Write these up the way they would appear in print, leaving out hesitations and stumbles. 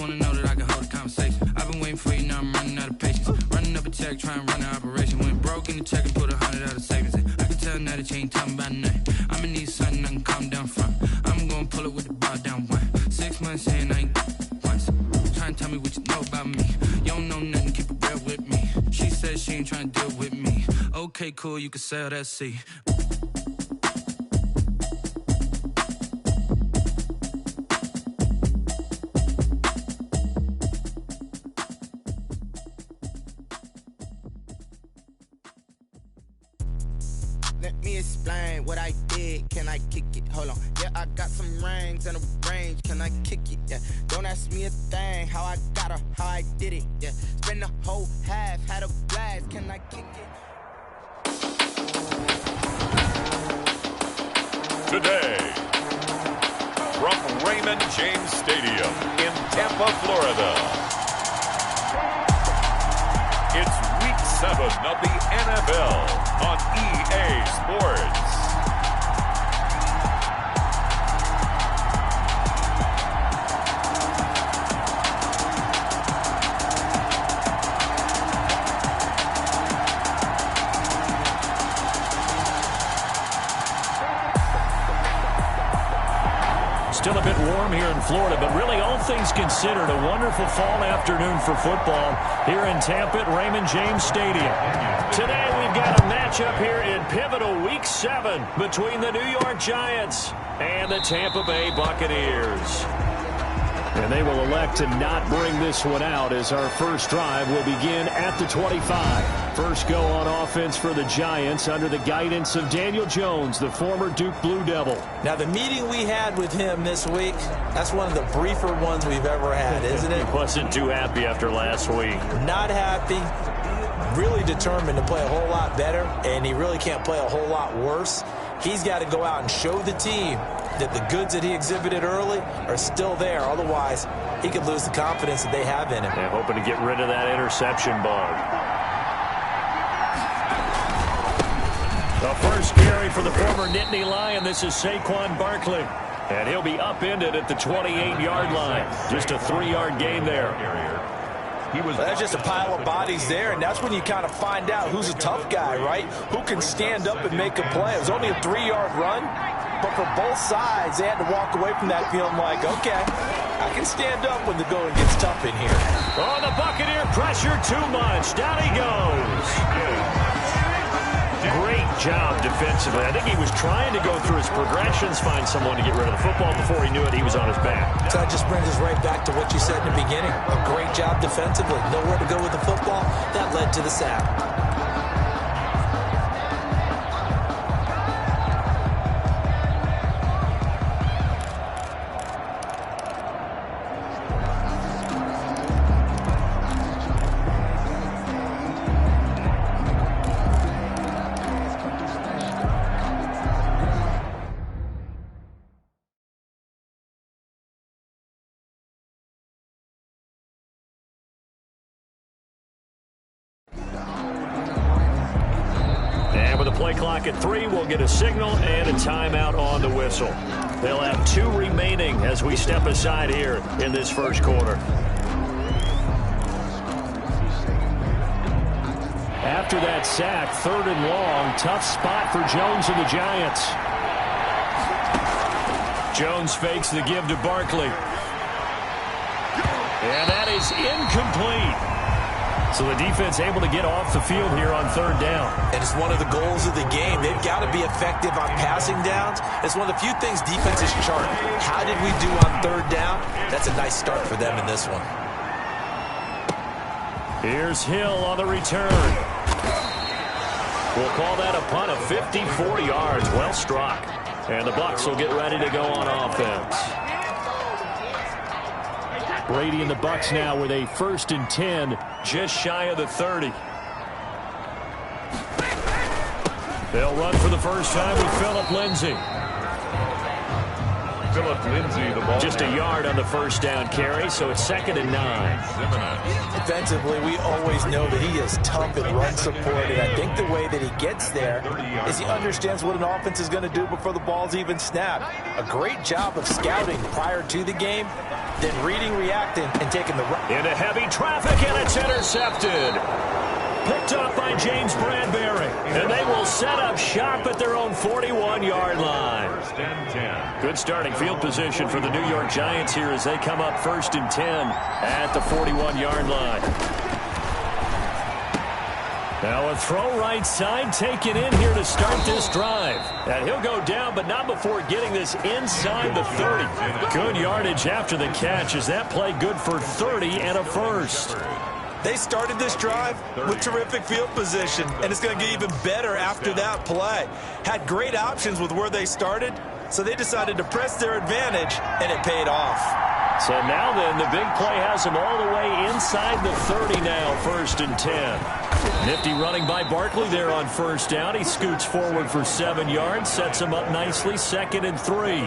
wanna know that I can hold a conversation. I've been waiting for you, now I'm running out of patience. Running up a check, trying to run an operation. Went broke in the check and put 100 out of savings in. I can tell now that you ain't talking about nothing. I'ma need something I can calm down from. I'm gonna pull it with the bar down one. 6 months in, I ain't once. Trying to tell me what you know about me. You don't know nothing, keep it real with me. She said she ain't trying to deal with me. Okay, cool, you can sell that seat. Let me explain what I did. Can I kick it? Hold on. Yeah, I got some rings and a range. Can I kick it? Yeah. Don't ask me a thing. How I got her, how I did it. Yeah. Spend the whole half, had a blast. Can I kick it? Today, from Raymond James Stadium in Tampa, Florida, it's Week 7 of the NFL on EA Sports. Still a bit warm here in Florida, but really all things considered, a wonderful fall afternoon for football here in Tampa at Raymond James Stadium. Today we've got a matchup here in pivotal Week 7 between the New York Giants and the Tampa Bay Buccaneers. And they will elect to not bring this one out as our first drive will begin at the 25. First go on offense for the Giants under the guidance of Daniel Jones, the former Duke Blue Devil. Now, the meeting we had with him this week, that's one of the briefer ones we've ever had, isn't it? He wasn't too happy after last week. Not happy. Really determined to play a whole lot better, and he really can't play a whole lot worse. He's got to go out and show the team that the goods that he exhibited early are still there. Otherwise, he could lose the confidence that they have in him. They're hoping to get rid of that interception bug. The first carry for the former Nittany Lion. This is Saquon Barkley. And he'll be upended at the 28-yard line. Just a 3-yard gain there. Well, that's just a pile of bodies there, and that's when you kind of find out who's a tough guy, right? Who can stand up and make a play. It was only a 3-yard run, but for both sides, they had to walk away from that feeling like, okay, I can stand up when the going gets tough in here. Oh, the Buccaneer pressure too much. Down he goes. Great job defensively. I think he was trying to go through his progressions, find someone to get rid of the football. Before he knew it, he was on his back. So that just brings us right back to what you said in the beginning. A great job defensively. Nowhere to go with the football. That led to the sack. Play clock at 3. We'll get a signal and a timeout on the whistle. They'll have 2 remaining as we step aside here in this first quarter. After that sack, 3rd and long, tough spot for Jones and the Giants. Jones fakes the give to Barkley. And that is incomplete. So the defense able to get off the field here on 3rd down. And it's one of the goals of the game. They've got to be effective on passing downs. It's one of the few things defenses chart. How did we do on 3rd down? That's a nice start for them in this one. Here's Hill on the return. We'll call that a punt of 54 yards. Well struck. And the Bucs will get ready to go on offense. Brady and the Bucs now with a 1st and 10, just shy of the 30. They'll run for the first time with Phillip Lindsay. Phillip Lindsay, the ball. Just a yard on the first down carry, so it's 2nd and 9. Defensively, we always know that he is tough and run support, and I think the way that he gets there is he understands what an offense is going to do before the ball's even snapped. A great job of scouting prior to the game, then reading, reacting, and taking the right. Into heavy traffic, and it's intercepted. Picked up by James Bradbury. And they will set up shop at their own 41-yard line. Good starting field position for the New York Giants here as they come up 1st and 10 at the 41-yard line. Now a throw right side taken in here to start this drive. And he'll go down, but not before getting this inside the 30. Good yardage after the catch. Is that play good for 30 and a first? They started this drive with terrific field position, and it's going to get even better after that play. Had great options with where they started, so they decided to press their advantage, and it paid off. So now then, the big play has them all the way inside the 30 now, 1st and 10. Nifty running by Barkley there on 1st down. He scoots forward for 7 yards, sets him up nicely, 2nd and 3.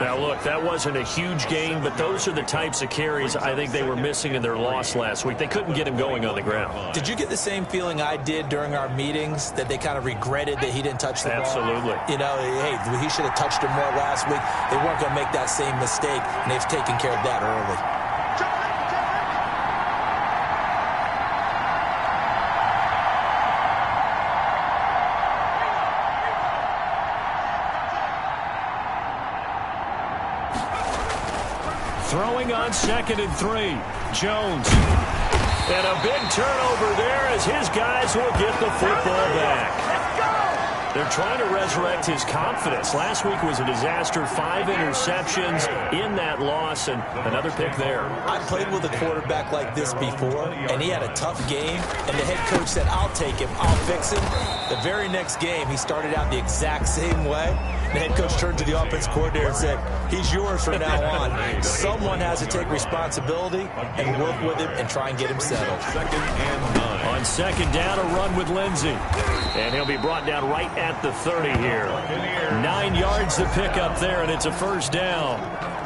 Now, look, that wasn't a huge gain, but those are the types of carries I think they were missing in their loss last week. They couldn't get him going on the ground. Did you get the same feeling I did during our meetings, that they kind of regretted that he didn't touch the ball? Absolutely. You know, hey, he should have touched him more last week. They weren't going to make that same mistake, and they've taken care of that early. Throwing on 2nd and 3. Jones. And a big turnover there as his guys will get the football back. They're trying to resurrect his confidence. Last week was a disaster. 5 interceptions in that loss, and another pick there. I played with a quarterback like this before, and he had a tough game, and the head coach said, I'll take him, I'll fix him. The very next game, he started out the exact same way. The head coach turned to the offense coordinator and said, he's yours from now on. Someone has to take responsibility and work with him and try and get him settled. 2nd and 9. On 2nd down, a run with Lindsey. And he'll be brought down right at the 30 here. 9 yards to pick up there, and it's a 1st down.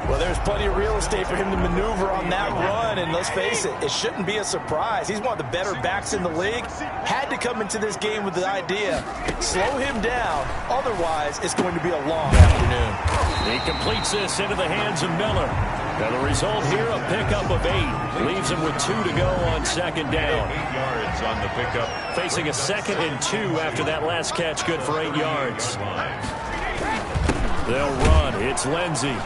Well, there's plenty of real estate for him to maneuver on that run, and let's face it, it shouldn't be a surprise. He's one of the better backs in the league. Had to come into this game with the idea, slow him down, otherwise it's going to be a long afternoon. He completes this into the hands of Miller. Now the result here, a pickup of 8. Leaves him with 2 to go on 2nd down. 8 yards on the pickup. Facing a 2nd and 2 after that last catch, good for 8 yards. They'll run. It's Lindsey.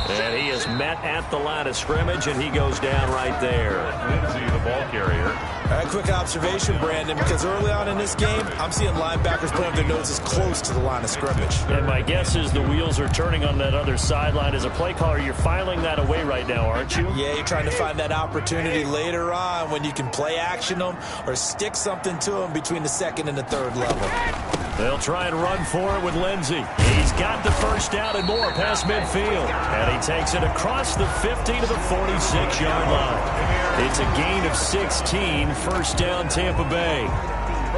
And he is met at the line of scrimmage, and he goes down right there. Lindsey, the ball carrier. All right, quick observation, Brandon, because early on in this game, I'm seeing linebackers putting their noses close to the line of scrimmage. And my guess is the wheels are turning on that other sideline. As a play caller, you're filing that away right now, aren't you? Yeah, you're trying to find that opportunity later on when you can play action them or stick something to them between the 2nd and the 3rd level. They'll try and run for it with Lindsey. He's got the 1st down and more past midfield. And he takes it across the 50 to the 46-yard line. It's a gain of 16, 1st down Tampa Bay.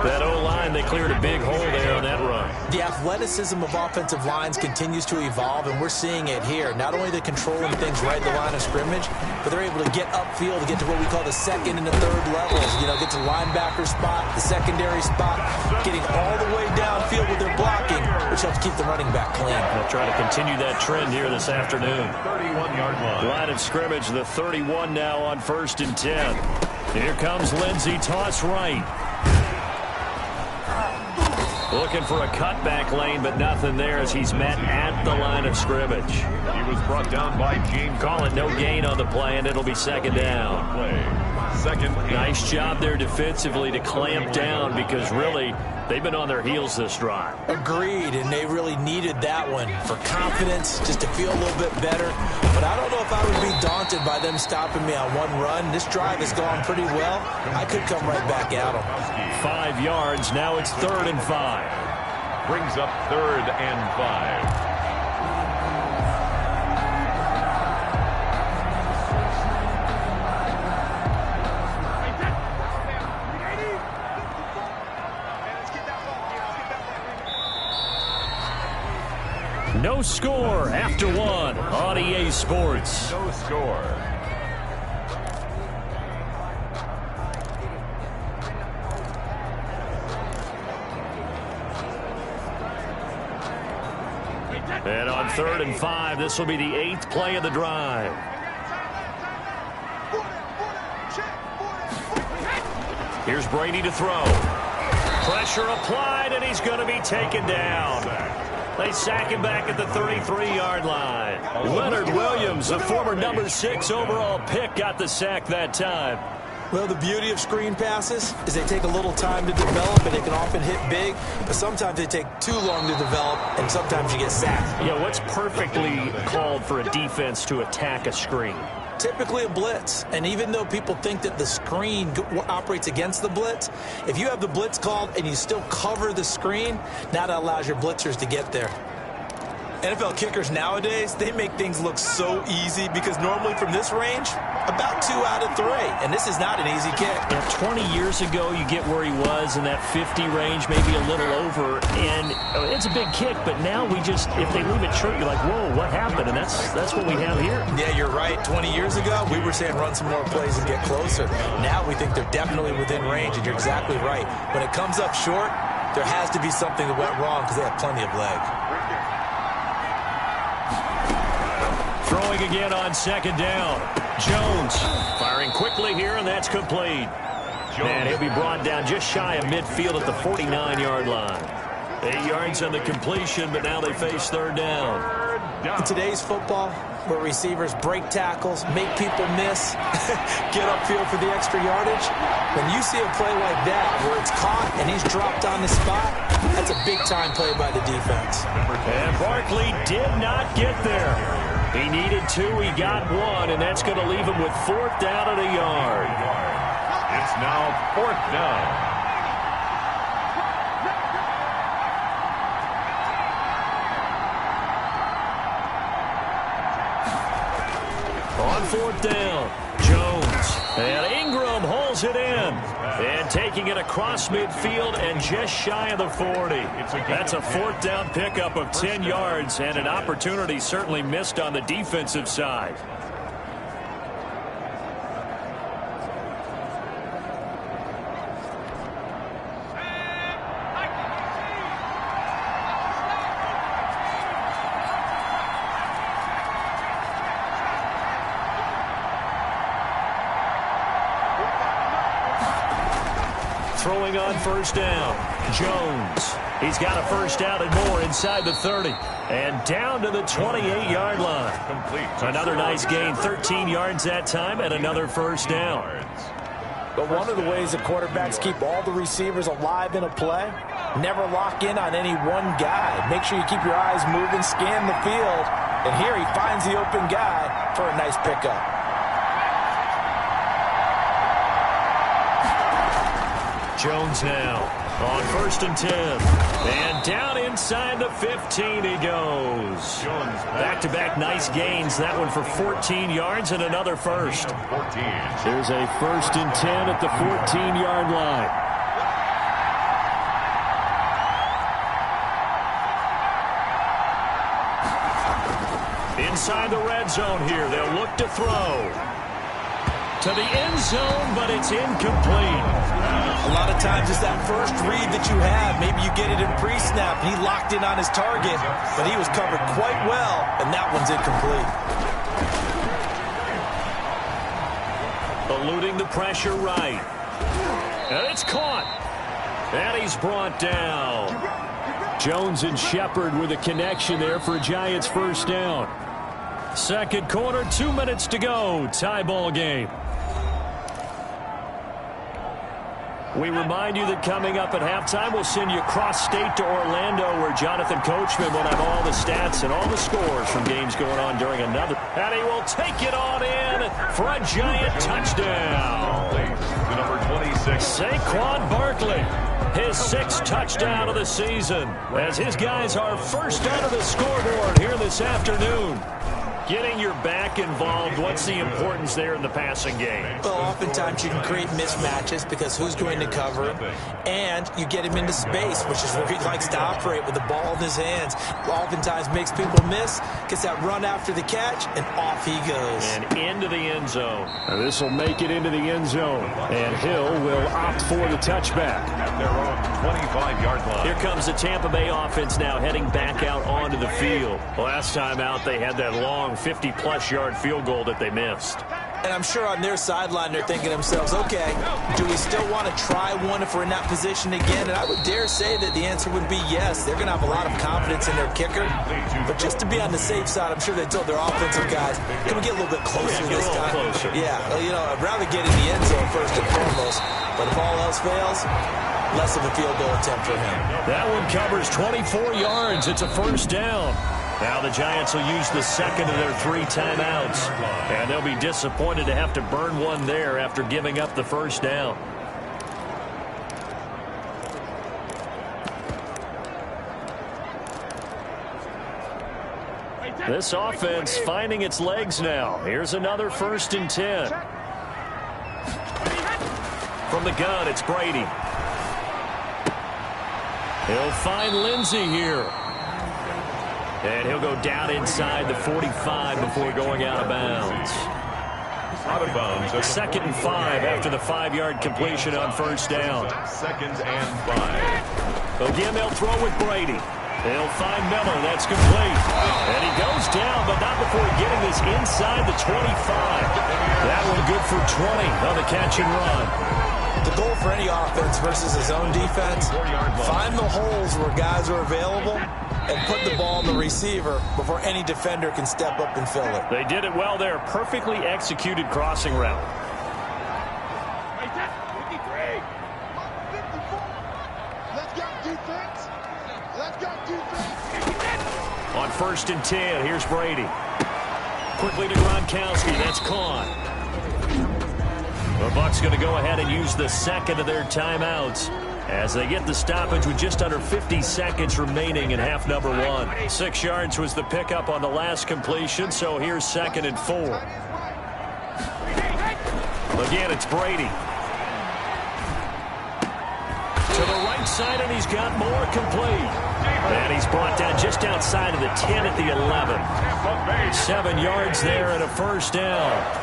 That O-line, they cleared a big hole there on that run. The athleticism of offensive lines continues to evolve, and we're seeing it here. Not only the controlling things right at the line of scrimmage, but they're able to get upfield to get to what we call the 2nd and the 3rd levels. You know, get to the linebacker spot, the secondary spot, getting all the way downfield with their blocking, which helps keep the running back clean. They'll try to continue that trend here this afternoon. 31-yard line. Line of scrimmage, the 31 now on 1st and 10. Here comes Lindsey, toss right. Looking for a cutback lane, but nothing there as he's met at the line of scrimmage. He was brought down by James. Call it no gain on the play, and it'll be 2nd down. Play. 2nd. Nice job there defensively to clamp down because really they've been on their heels this drive. Agreed, and they really needed that one for confidence, just to feel a little bit better. But I don't know if I would be daunted by them stopping me on one run. This drive has gone pretty well. I could come right back at them. 5 yards. Now it's 3rd and 5. Brings up 3rd and 5. No score after 1 on EA Sports. No score. And on 3rd and 5, this will be the 8th play of the drive. Here's Brady to throw. Pressure applied, and he's going to be taken down. They sack him back at the 33-yard line. Leonard Williams, the former number 6 overall pick, got the sack that time. Well, the beauty of screen passes is they take a little time to develop, and they can often hit big, but sometimes they take too long to develop, and sometimes you get sacked. Yeah, what's perfectly called for a defense to attack a screen? Typically a blitz, and even though people think that the screen operates against the blitz, if you have the blitz called and you still cover the screen, now that allows your blitzers to get there. NFL kickers nowadays, they make things look so easy because normally from this range, about 2 out of 3, and this is not an easy kick. Yeah, 20 years ago, you get where he was in that 50 range, maybe a little over, and it's a big kick, but now we just, if they leave it short, you're like, whoa, what happened? And that's what we have here. Yeah, you're right. 20 years ago, we were saying run some more plays and get closer. Now we think they're definitely within range, and you're exactly right. When it comes up short, there has to be something that went wrong because they have plenty of leg. Throwing again on second down. Jones firing quickly here, and that's complete. And he'll be brought down just shy of midfield at the 49-yard line. 8 yards on the completion, but now they face third down. In today's football, where receivers break tackles, make people miss, get upfield for the extra yardage, when you see a play like that where it's caught and he's dropped on the spot, that's a big-time play by the defense. And Barkley did not get there. He needed 2, he got 1, and that's going to leave him with 4th down at a yard. It's now 4th down. On 4th down, Jones. And Ingram holds it in. And taking it across midfield and just shy of the 40. That's a 4th down pickup of 10 yards and an opportunity certainly missed on the defensive side. Throwing on first down, Jones. He's got a first down and more inside the 30. And down to the 28-yard line. Another nice gain, 13 yards that time, and another first down. But one of the ways that quarterbacks keep all the receivers alive in a play, never lock in on any one guy. Make sure you keep your eyes moving, scan the field. And here he finds the open guy for a nice pickup. Jones now on 1st and 10. And down inside the 15 he goes. Back-to-back nice gains. That one for 14 yards and another first. There's a 1st and 10 at the 14-yard line. Inside the red zone here. They'll look to throw. To the end zone, but it's incomplete. A lot of times it's that first read that you have. Maybe you get it in pre-snap. He locked in on his target, but he was covered quite well, and that one's incomplete. Eluding the pressure right. And it's caught. And he's brought down. Jones and Shepard with a connection there for Giants first down. Second quarter, 2 minutes to go. Tie ball game. We remind you that coming up at halftime, we'll send you cross-state to Orlando, where Jonathan Coachman will have all the stats and all the scores from games going on during another. And he will take it on in for a Giant touchdown. The number 26. Saquon Barkley, his 6th touchdown of the season, as his guys are first out of the scoreboard here this afternoon. Getting your back involved, what's the importance there in the passing game? Well, oftentimes you can create mismatches because who's going to cover him, and you get him into space, which is where he likes to operate with the ball in his hands. Oftentimes makes people miss, gets that run after the catch, and off he goes. And into the end zone. Now this will make it into the end zone, and Hill will opt for the touchback. At their own 25-yard line. Here comes the Tampa Bay offense now heading back out onto the field. Last time out, they had that long 50-plus yard field goal that they missed. And I'm sure on their sideline they're thinking to themselves, okay, do we still want to try one if we're in that position again? And I would dare say that the answer would be yes. They're going to have a lot of confidence in their kicker. But just to be on the safe side, I'm sure they told their offensive guys, can we get a little bit closer this time? Closer. Yeah, you know, I'd rather get in the end zone first and foremost. But if all else fails, less of a field goal attempt for him. That one covers 24 yards. It's a first down. Now the Giants will use the second of their 3 timeouts. And they'll be disappointed to have to burn one there after giving up the first down. This offense finding its legs now. Here's another 1st and 10. From the gun, it's Brady. He'll find Lindsey here. And he'll go down inside the 45 before going out of bounds. Out of bounds. 2nd and 5 after the 5-yard completion on first down. 2nd and 5. Again, they'll throw with Brady. They'll find Miller. That's complete. And he goes down, but not before getting this inside the 25. That one good for 20 on the catch and run. The goal for any offense versus his own defense, find the holes where guys are available and put the ball in the receiver before any defender can step up and fill it. They did it well there. Perfectly executed crossing route. On 1st and 10, here's Brady. Quickly to Gronkowski. That's caught. The Bucs going to go ahead and use the second of their timeouts as they get the stoppage with just under 50 seconds remaining in half number 1. 6 yards was the pickup on the last completion, so here's 2nd and 4. Again, it's Brady. To the right side, and he's got more complete. And he's brought down just outside of the 10 at the 11. 7 yards there and a first down.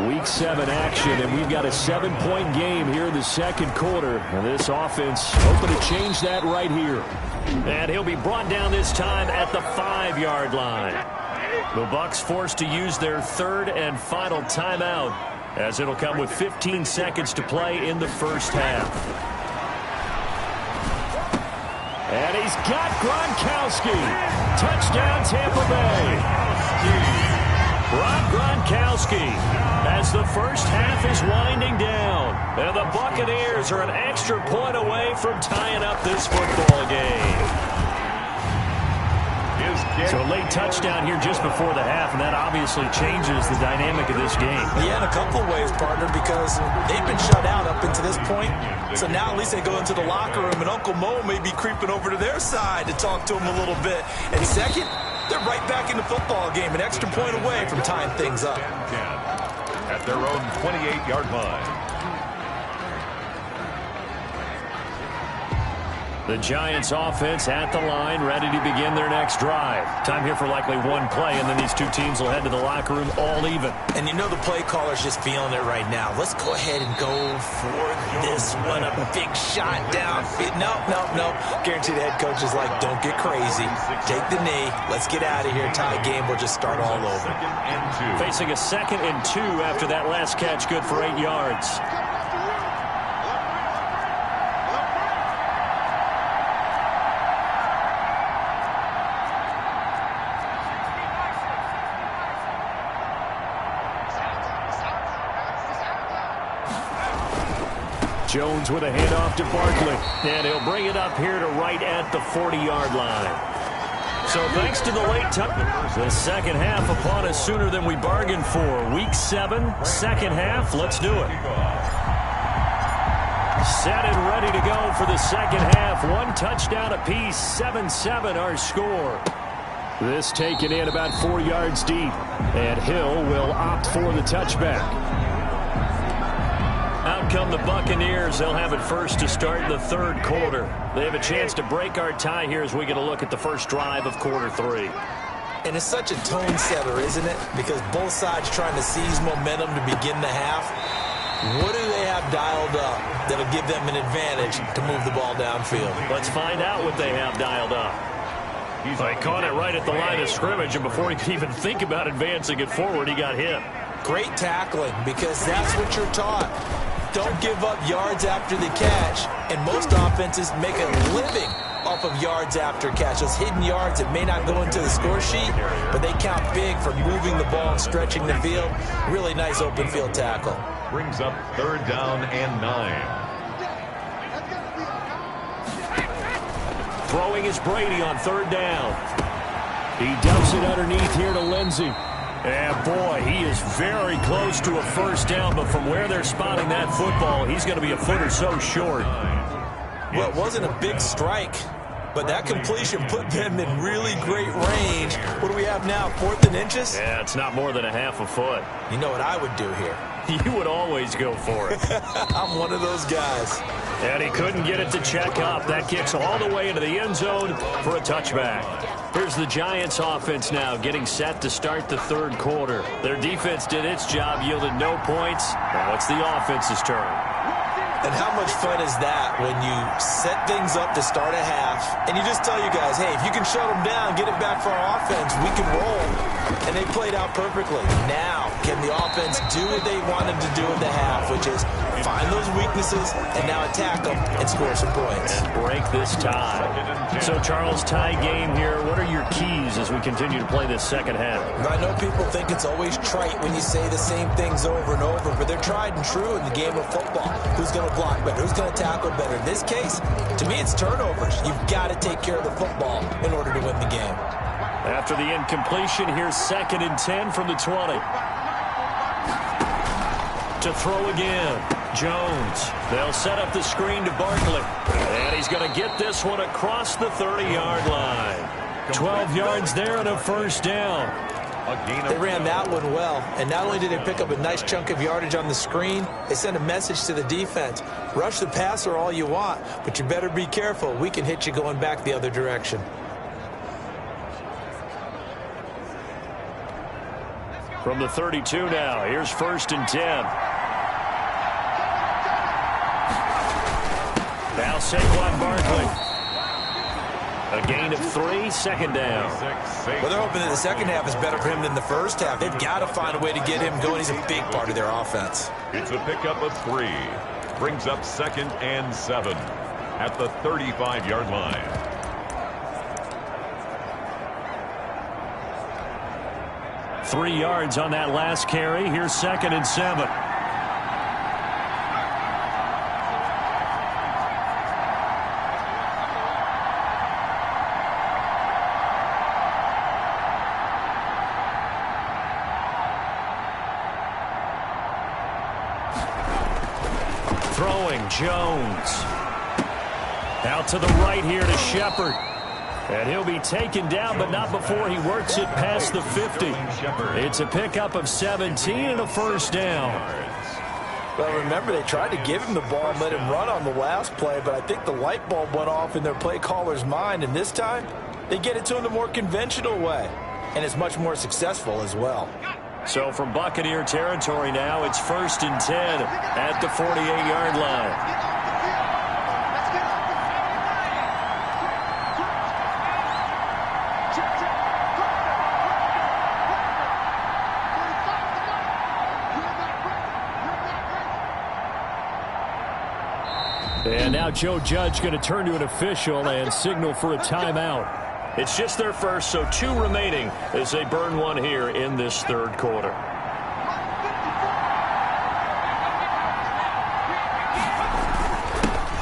Week 7 action, and we've got a 7-point game here in the second quarter. And this offense hoping to change that right here. And he'll be brought down this time at the 5-yard line. The Bucs forced to use their 3rd and final timeout, as it'll come with 15 seconds to play in the first half. And he's got Gronkowski. Touchdown, Tampa Bay. Rob Gronkowski, as the first half is winding down. And the Buccaneers are an extra point away from tying up this football game. So a late touchdown here just before the half, and that obviously changes the dynamic of this game. Yeah, in a couple of ways, partner, because they've been shut out up until this point. So now at least they go into the locker room, and Uncle Mo may be creeping over to their side to talk to him a little bit. And second, they're right back in the football game, an extra point away from tying things up. At their own 28-yard line. The Giants offense at the line, ready to begin their next drive. Time here for likely one play, and then these two teams will head to the locker room all even. And you know the play caller's just feeling it right now. Let's go ahead and go for this one. A big shot downfield. Nope. Guarantee the head coach is like, don't get crazy. Take the knee. Let's get out of here. Tie game. We'll just start all over. Facing a 2nd and 2 after that last catch, good for 8 yards. Jones with a handoff to Barkley, and he'll bring it up here to right at the 40-yard line. So thanks to the late touch, the second half upon us sooner than we bargained for. Week 7, second half, let's do it. Set and ready to go for the second half. One touchdown apiece, 7-7 our score. This taken in about 4 yards deep, and Hill will opt for the touchback. Out come the Buccaneers. They'll have it first to start the third quarter. They have a chance to break our tie here as we get a look at the first drive of quarter 3. And it's such a tone setter, isn't it? Because both sides trying to seize momentum to begin the half. What do they have dialed up that'll give them an advantage to move the ball downfield? Let's find out what they have dialed up. They caught it right at the line of scrimmage, and before he could even think about advancing it forward, he got hit. Great tackling, because that's what you're taught. Don't give up yards after the catch, and most offenses make a living off of yards after catch. Those hidden yards that may not go into the score sheet, but they count big for moving the ball and stretching the field. Really nice open field tackle. Brings up 3rd down and 9. Throwing is Brady on 3rd down. He dumps it underneath here to Lindsey. And boy, he is very close to a 1st down, but from where they're spotting that football, he's going to be a foot or so short. Well, it wasn't a big strike, but that completion put them in really great range. What do we have now, 4th and inches? Yeah, it's not more than a half a foot. You know what I would do here? You would always go for it. I'm one of those guys. And he couldn't get it to check up. That kicks all the way into the end zone for a touchback. Here's the Giants offense now getting set to start the 3rd quarter. Their defense did its job, yielded no points. Now it's the offense's turn. And how much fun is that when you set things up to start a half and you just tell you guys, hey, if you can shut them down, get it back for our offense, we can roll. And they played out perfectly. Now, can the offense do what they wanted to do at the half, which is find those weaknesses and now attack them and score some points. And break this tie. So, Charles, tie game here. What are your keys as we continue to play this 2nd half? I know people think it's always trite when you say the same things over and over, but they're tried and true in the game of football. Who's going to block better? Who's going to tackle better? In this case, to me, it's turnovers. You've got to take care of the football in order to win the game. After the incompletion, here's 2nd and 10 from the 20. To throw again, Jones. They'll set up the screen to Barkley. And he's going to get this one across the 30-yard line. 12 yards there and a 1st down. They ran that one well, and not only did they pick up a nice chunk of yardage on the screen, they sent a message to the defense. Rush the passer all you want, but you better be careful. We can hit you going back the other direction. From the 32 now, here's 1st and 10. Now Saquon Barkley. A gain of 3, 2nd down. Well, they're hoping that the 2nd half is better for him than the 1st half. They've got to find a way to get him going. He's a big part of their offense. It's a pickup of 3. Brings up 2nd and 7 at the 35-yard line. Three yards on that last carry. Here's 2nd and 7. Throwing, Jones. Out to the right here to Shepard. And he'll be taken down, but not before he works it past the 50. It's a pickup of 17 and a 1st down. Well, remember, they tried to give him the ball and let him run on the last play, but I think the light bulb went off in their play caller's mind, and this time they get it to him the more conventional way, and it's much more successful as well. So from Buccaneer territory now, it's 1st and 10 at the 48-yard line. And now Joe Judge going to turn to an official and signal for a timeout. It's just their first, so 2 remaining as they burn one here in this 3rd quarter.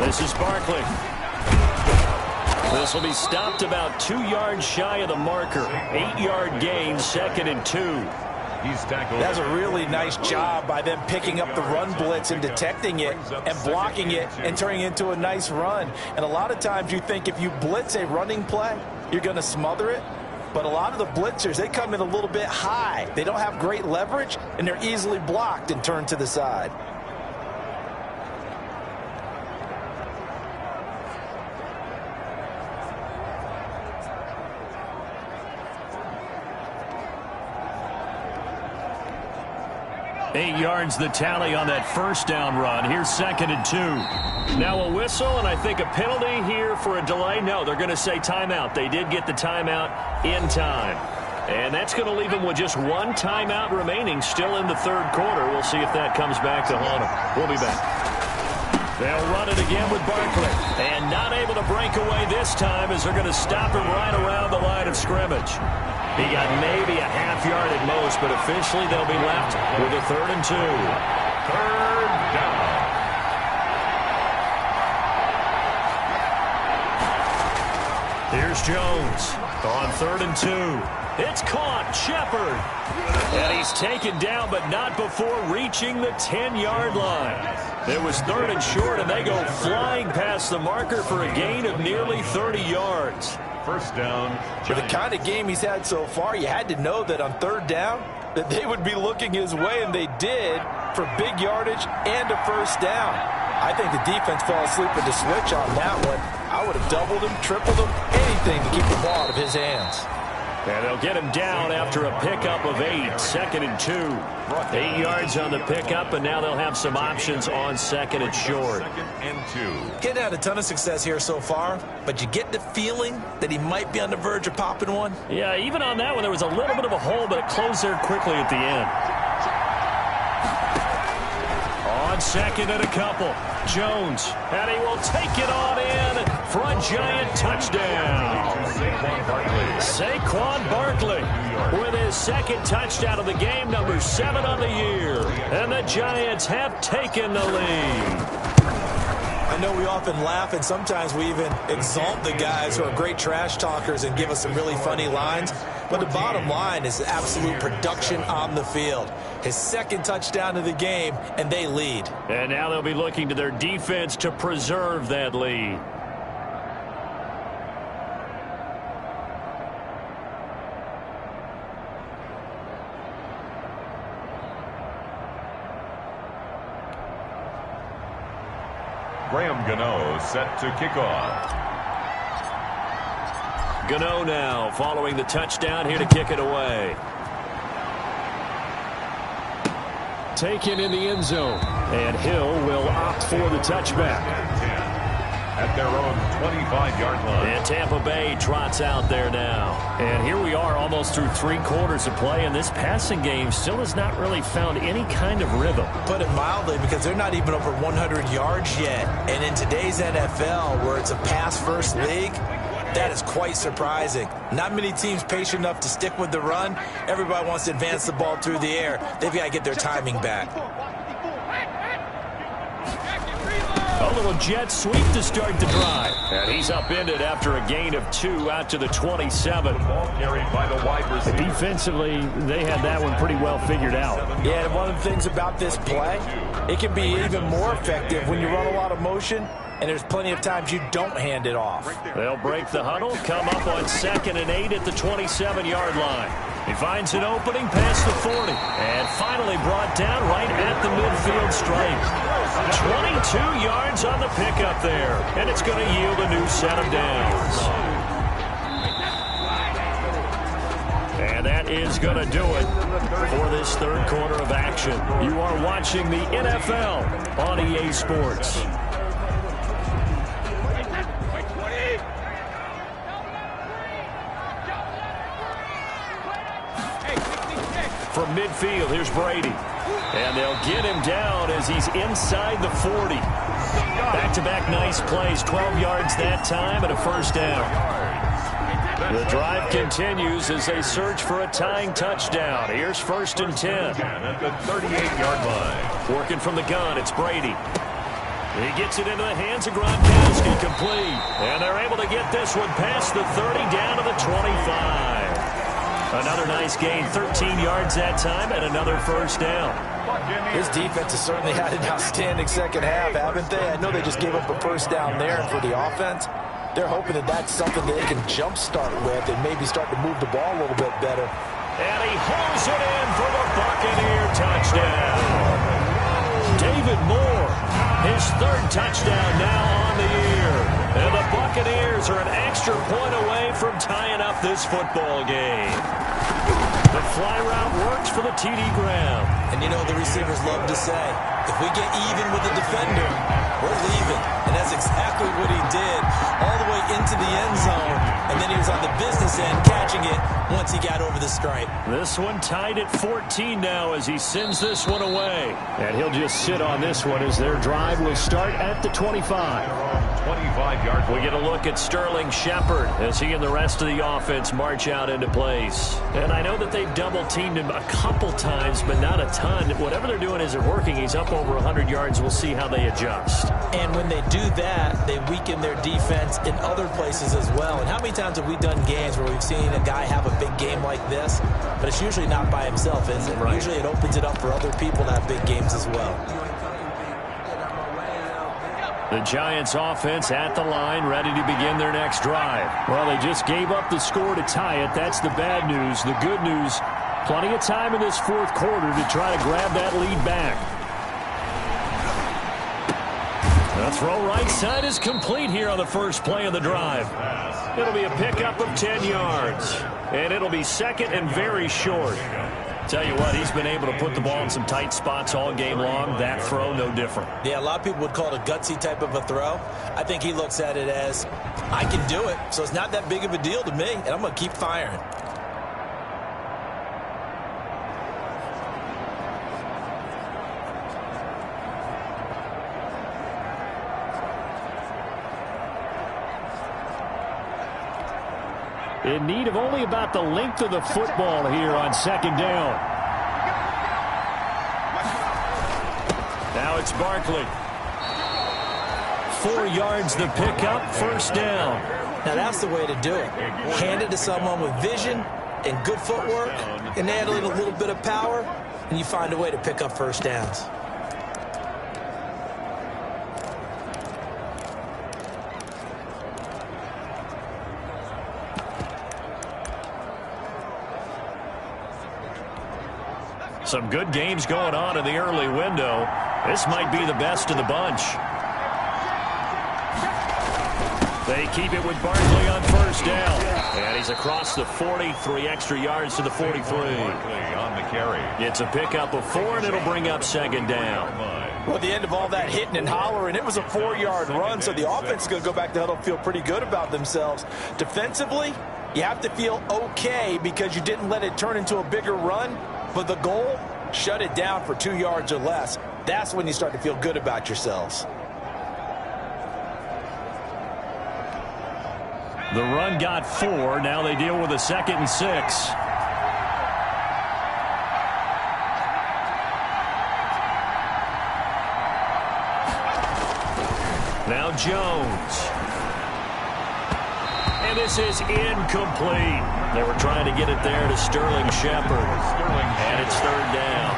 This is Barkley. This will be stopped about 2 yards shy of the marker. 8-yard gain, 2nd and 2. He's tackled. That's a really nice job by them picking up the run blitz and detecting it and blocking it and turning it into a nice run. And a lot of times you think if you blitz a running play, you're going to smother it. But a lot of the blitzers, they come in a little bit high. They don't have great leverage, and they're easily blocked and turned to the side. Eight yards the tally on that 1st down run. Here's 2nd and 2. Now a whistle, and I think a penalty here for a delay. No, they're going to say timeout. They did get the timeout in time. And that's going to leave him with just one timeout remaining still in the third quarter. We'll see if that comes back to haunt him. We'll be back. They'll run it again with Barkley. And not able to break away this time as they're going to stop him right around the line of scrimmage. He got maybe a half yard at most, but officially they'll be left with a 3rd and 2. Third down. Here's Jones on 3rd and 2. It's caught. Shepard. And he's taken down, but not before reaching the 10-yard line. It was 3rd and short, and they go flying past the marker for a gain of nearly 30 yards. First down. For the kind of game he's had so far, you had to know that on 3rd down that they would be looking his way, and they did, for big yardage and a first down. I think the defense fell asleep at the switch on that one. I would have doubled him, tripled him, anything to keep the ball out of his hands. And they'll get him down after a pickup of 8, 2nd and 2. 8 yards on the pickup, and now they'll have some options on 2nd and short. 2nd and 2. Getting had a ton of success here so far, but you get the feeling that he might be on the verge of popping one. Yeah, even on that one, there was a little bit of a hole, but it closed there quickly at the end. On 2nd and a couple, Jones, and he will take it on in for a giant touchdown. Saquon Barkley with his 2nd touchdown of the game, number 7 on the year. And the Giants have taken the lead. I know we often laugh, and sometimes we even exalt the guys who are great trash talkers and give us some really funny lines. But the bottom line is absolute production on the field. His 2nd touchdown of the game, and they lead. And now they'll be looking to their defense to preserve that lead. Graham Gano set to kick off. Gano now following the touchdown here to kick it away. Taken in the end zone. And Hill will opt for the touchback. At their own 25-yard line. And Tampa Bay trots out there now. And here we are almost through 3 quarters of play, and this passing game still has not really found any kind of rhythm. Put it mildly, because they're not even over 100 yards yet. And in today's NFL, where it's a pass-first league, that is quite surprising. Not many teams patient enough to stick with the run. Everybody wants to advance the ball through the air. They've got to get their timing back. A little jet sweep to start the drive. And he's upended after a gain of 2 out to the 27. Ball carried by the wide receiver. Defensively, they had that one pretty well figured out. Yeah, and one of the things about this play, it can be even more effective when you run a lot of motion, and there's plenty of times you don't hand it off. They'll break the huddle, come up on 2nd and 8 at the 27-yard line. He finds an opening past the 40, and finally brought down right at the midfield stripe. 22 yards on the pickup there, and it's going to yield a new set of downs. And that is going to do it for this third quarter of action. You are watching the NFL on EA Sports. From midfield, here's Brady. And they'll get him down as he's inside the 40. Back-to-back nice plays, 12 yards that time and a first down. The drive continues as they search for a tying touchdown. Here's 1st and 10. At the 38-yard line. Working from the gun, it's Brady. He gets it into the hands of Gronkowski, complete. And they're able to get this one past the 30 down to the 25. Another nice gain, 13 yards that time, and another first down. This defense has certainly had an outstanding second half, haven't they? I know they just gave up a first down there, and for the offense, they're hoping that that's something that they can jumpstart with and maybe start to move the ball a little bit better. And he hauls it in for the Buccaneer touchdown. David Moore, his 3rd touchdown now on the year. And the Buccaneers are an extra point away from tying up this football game. The fly route works for the TD Graham. And you know, the receivers love to say, if we get even with the defender, we're leaving. And that's exactly what he did, all the way into the end zone. And then he was on the business end catching it once he got over the stripe. This one tied at 14 now as he sends this one away. And he'll just sit on this one as their drive will start at the 25. 25-yard. We get a look at Sterling Shepard as he and the rest of the offense march out into place. And I know that they've double-teamed him a couple times, but not a ton. Whatever they're doing isn't working. He's up over 100 yards. We'll see how they adjust. And when they do that, they weaken their defense in other places as well. And how many times have we done games where we've seen a guy have a big game like this? But it's usually not by himself, is it? Right. Usually it opens it up for other people to have big games as well. The Giants offense at the line, ready to begin their next drive. Well, they just gave up the score to tie it. That's the bad news. The good news, plenty of time in this fourth quarter to try to grab that lead back. The throw right side is complete here on the first play of the drive. It'll be a pickup of 10 yards. And it'll be second and very short. Tell you what, he's been able to put the ball in some tight spots all game long. That throw, no different. Yeah, a lot of people would call it a gutsy type of a throw. I think he looks at it as, I can do it, so it's not that big of a deal to me, and I'm going to keep firing. In need of only about the length of the football here on second down. Now it's Barkley. 4 yards the pickup, first down. Now that's the way to do it. Hand it to someone with vision and good footwork, and add a little bit of power, and you find a way to pick up first downs. Some good games going on in the early window. This might be the best of the bunch. They keep it with Barkley on first down. And he's across the 40, 3 extra yards to the 43. On the carry. It's a pickup of 4, and it'll bring up second down. Well, at the end of all that hitting and hollering, it was a 4-yard run, so the offense is going to go back to the huddle and feel pretty good about themselves. Defensively, you have to feel okay because you didn't let it turn into a bigger run. But the goal, shut it down for 2 yards or less. That's when you start to feel good about yourselves. The run got 4. Now they deal with a 2nd and 6. Now Jones. And this is incomplete. They were trying to get it there to Sterling Shepard. And it's third down.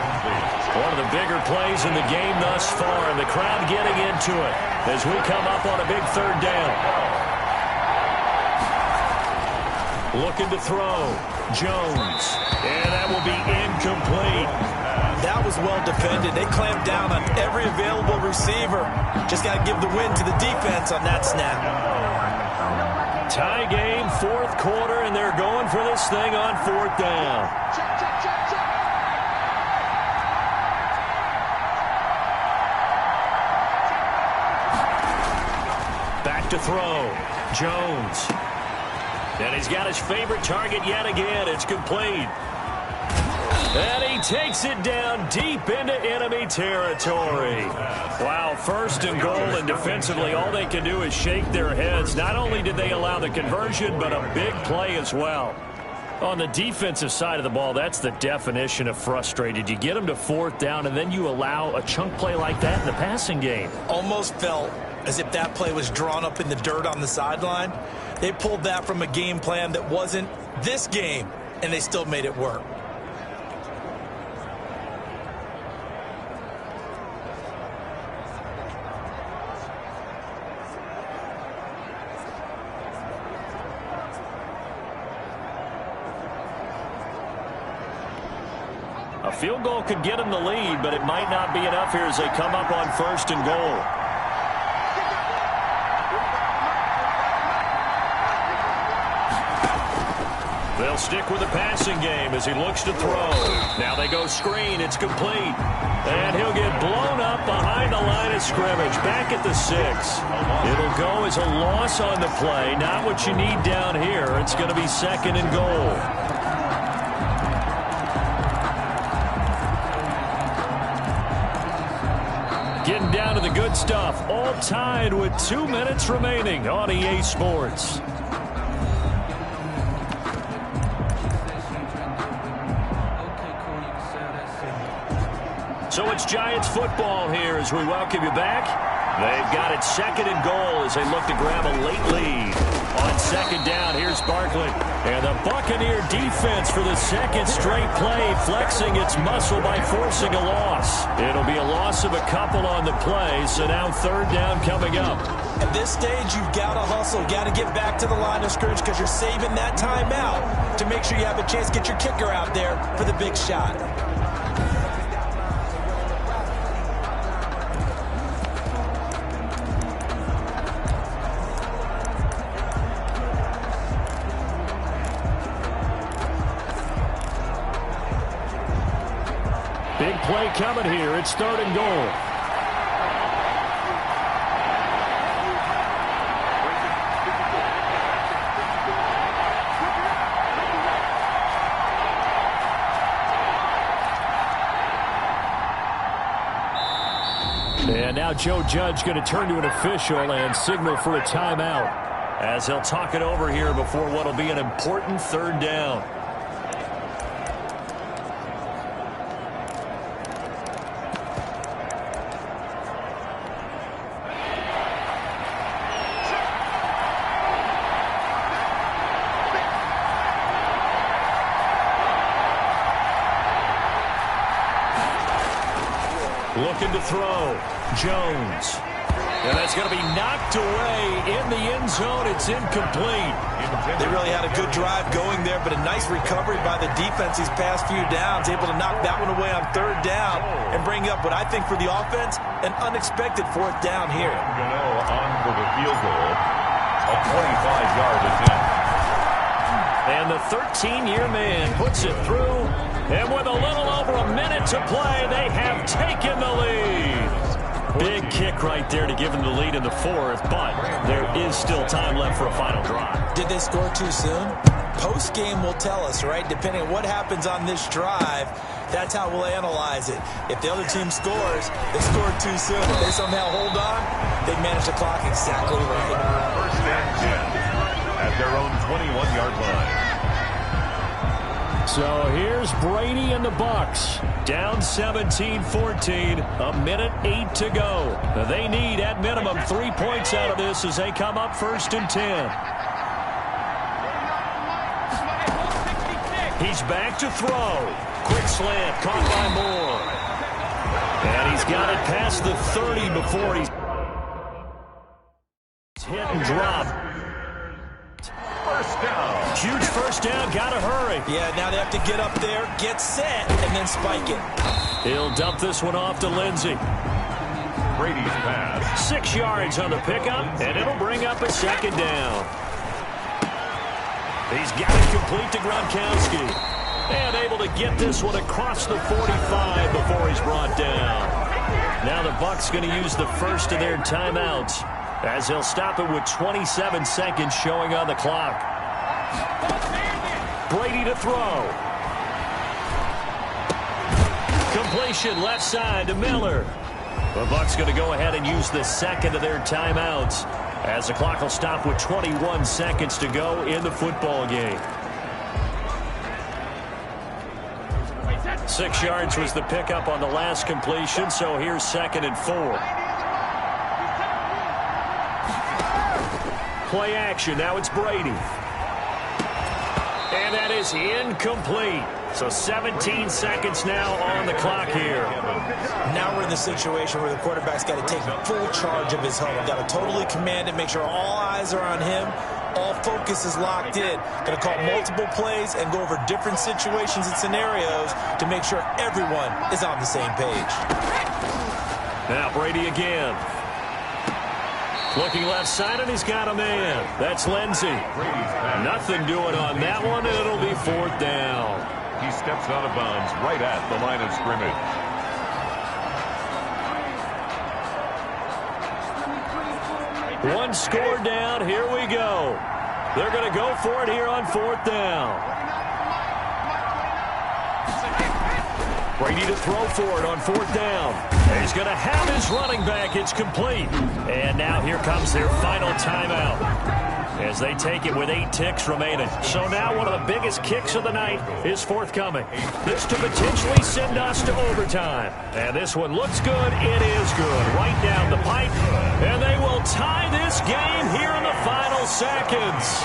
One of the bigger plays in the game thus far, and the crowd getting into it as we come up on a big third down. Looking to throw. Jones. And that will be incomplete. That was well defended. They clamped down on every available receiver. Just got to give the win to the defense on that snap. Tie game, fourth quarter, and they're going for this thing on fourth down. Back to throw. Jones. And he's got his favorite target yet again. It's complete. And he takes it down deep into enemy territory. Wow, first and goal, and defensively all they can do is shake their heads. Not only did they allow the conversion, but a big play as well. On the defensive side of the ball, that's the definition of frustrated. You get them to fourth down, and then you allow a chunk play like that in the passing game. Almost felt as if that play was drawn up in the dirt on the sideline. They pulled that from a game plan that wasn't this game, and they still made it work. A field goal could get them the lead, but it might not be enough here as they come up on first and goal. They'll stick with the passing game as he looks to throw. Now they go screen. It's complete. And he'll get blown up behind the line line of scrimmage, back at the 6. It'll go as a loss on the play. Not what you need down here. It's going to be 2nd and goal. Getting down to the good stuff. All tied with 2 minutes remaining on EA Sports. So it's Giants football here as we welcome you back. They've got it 2nd and goal as they look to grab a late lead. On 2nd down, here's Barkley. And the Buccaneer defense for the 2nd straight play, flexing its muscle by forcing a loss. It'll be a loss of a couple on the play, so now 3rd down coming up. At this stage, you've got to hustle, got to get back to the line of scrimmage because you're saving that timeout to make sure you have a chance to get your kicker out there for the big shot. Big play coming here. It's 3rd and goal. And now Joe Judge going to turn to an official and signal for a timeout as he'll talk it over here before what will be an important 3rd down. Looking to throw. Jones. And that's going to be knocked away in the end zone. It's incomplete. They really had a good drive going there, but a nice recovery by the defense these past few downs, able to knock that one away on 3rd down and bring up what I think for the offense, an unexpected 4th down here. On for the field goal, a 25-yard attempt. And the 13-year man puts it through. And with a little over a minute to play, they have taken the lead. Big kick right there to give them the lead in the 4th, but there is still time left for a final drive. Did they score too soon? Post-game will tell us, right? Depending on what happens on this drive, that's how we'll analyze it. If the other team scores, they scored too soon. If they somehow hold on, they manage the clock exactly right. 1st and 10 at their own 21-yard line. So here's Brady and the Bucs. Down 17-14, a minute 8 to go. They need, at minimum, 3 points out of this as they come up 1st and 10. He's back to throw. Quick slant, caught by Moore. And he's got it past the 30 before he's hit and dropped. First down. Huge 1st down, gotta hurry. Yeah, now they have to get up there, get set, and then spike it. He'll dump this one off to Lindsey. Brady's pass. 6 yards on the pickup, and it'll bring up a 2nd down. He's got it complete to Gronkowski. And able to get this one across the 45 before he's brought down. Now the Bucs going to use the first of their timeouts as they'll stop it with 27 seconds showing on the clock. Brady to throw. Completion left side to Miller. The Bucs going to go ahead and use the 2nd of their timeouts as the clock will stop with 21 seconds to go in the football game. 6 yards was the pickup on the last completion, so here's 2nd and 4. Play action, now it's Brady. And that is incomplete. So 17 seconds now on the clock here. Now we're in the situation where the quarterback's got to take full charge of his home. Got to totally command it, make sure all eyes are on him. All focus is locked in. Going to call multiple plays and go over different situations and scenarios to make sure everyone is on the same page. Now Brady again. Looking left side, and he's got a man. That's Lindsey. Nothing doing on that one, and it'll be 4th down. He steps out of bounds right at the line of scrimmage. One score down. Here we go. They're going to go for it here on 4th down. Brady to throw for it on 4th down. He's going to have his running back. It's complete. And now here comes their final timeout as they take it with 8 ticks remaining. So now one of the biggest kicks of the night is forthcoming. This to potentially send us to overtime. And this one looks good. It is good. Right down the pipe. And they will tie this game here in the final seconds.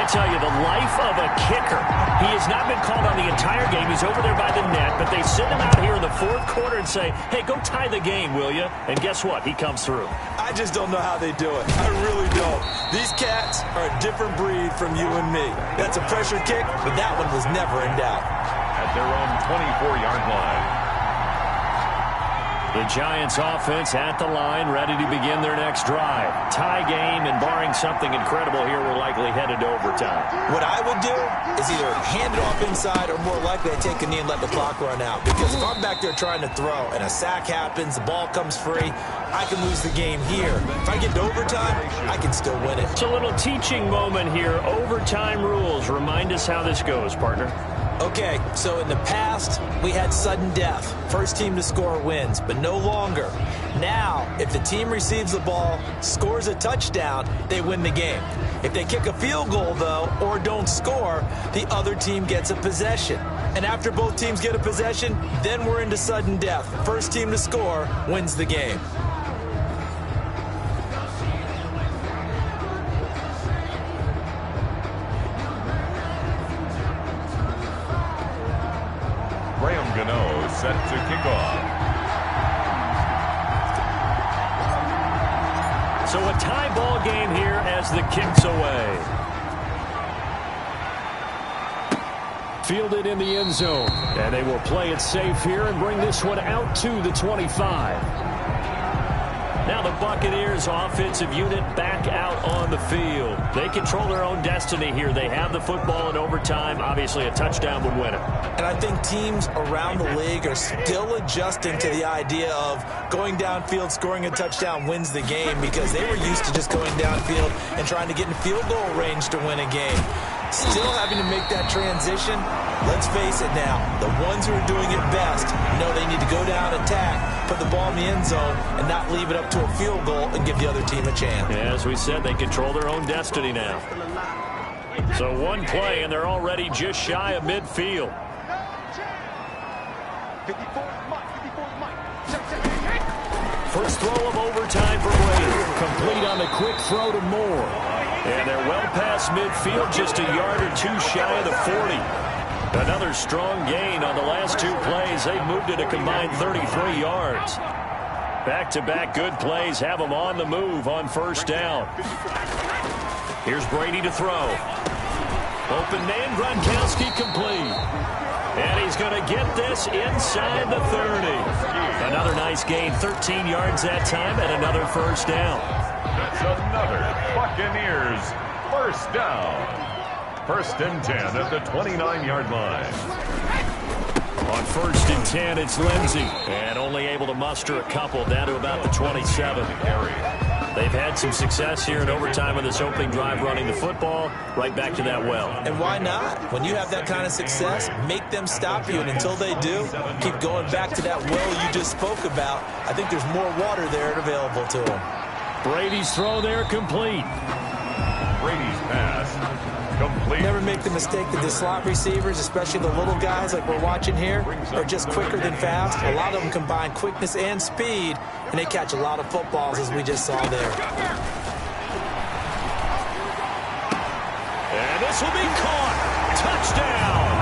Tell you, the life of a kicker. He has not been called on the entire game. He's over there by the net, but they send him out here in the 4th quarter and say, hey, go tie the game, will you? And guess what? He comes through. I just don't know how they do it. I really don't. These cats are a different breed from you and me. That's a pressure kick, but that one was never in doubt. At their own 24-yard line. The Giants offense at the line, ready to begin their next drive. Tie game, and barring something incredible here, we're likely headed to overtime. What I would do is either hand it off inside or more likely I take a knee and let the clock run out. Because if I'm back there trying to throw and a sack happens, the ball comes free, I can lose the game here. If I get to overtime, I can still win it. It's a little teaching moment here. Overtime rules. Remind us how this goes, partner. Okay, so in the past, we had sudden death. First team to score wins, but no longer. Now, if the team receives the ball, scores a touchdown, they win the game. If they kick a field goal, though, or don't score, the other team gets a possession. And after both teams get a possession, then we're into sudden death. First team to score wins the game. Set to kick off. So a tie ball game here as the kick's away. Fielded in the end zone. And they will play it safe here and bring this one out to the 25. Now the Buccaneers offensive unit back out on the field. They control their own destiny here. They have the football in overtime. Obviously a touchdown would win it. And I think teams around the league are still adjusting to the idea of going downfield, scoring a touchdown wins the game, because they were used to just going downfield and trying to get in field goal range to win a game. Still having to make that transition. Let's face it now, the ones who are doing it best know they need to go down, attack, put the ball in the end zone, and not leave it up to a field goal and give the other team a chance. Yeah, as we said, they control their own destiny now. So one play, and they're already just shy of midfield. First throw of overtime for Brady. Complete on the quick throw to Moore. And they're well past midfield, just a yard or two shy of the 40. Another strong gain on the last 2 plays. They've moved it a combined 33 yards. Back-to-back good plays have them on the move on first down. Here's Brady to throw. Open man, Gronkowski complete. And he's going to get this inside the 30. Another nice gain, 13 yards that time, and another first down. That's another Buccaneers first down. First and 10 at the 29-yard line. On first and 10, it's Lindsey. And only able to muster a couple down to about the 27. They've had some success here in overtime on this opening drive running the football. Right back to that well. And why not? When you have that kind of success, make them stop you. And until they do, keep going back to that well you just spoke about. I think there's more water there available to them. Brady's throw there complete. Brady's pass complete. Never make the mistake that the slot receivers, especially the little guys like we're watching here, are just quicker than fast. A lot of them combine quickness and speed, and they catch a lot of footballs, as we just saw there. And this will be caught. Touchdown.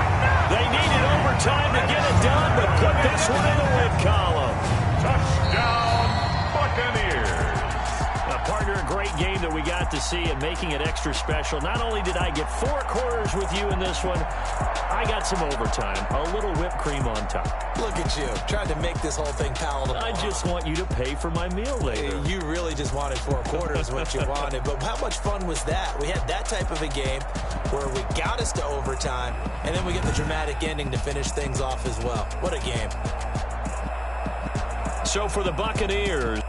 They needed overtime to get it done, but put this one in the win column. Touchdown, Buccaneers. Partner, a great game that we got to see and making it extra special. Not only did I get 4 quarters with you in this one, I got some overtime, a little whipped cream on top. Look at you, trying to make this whole thing palatable. I just want you to pay for my meal later. You really just wanted 4 quarters what you wanted, but how much fun was that? We had that type of a game where we got us to overtime, and then we get the dramatic ending to finish things off as well. What a game. So for the Buccaneers,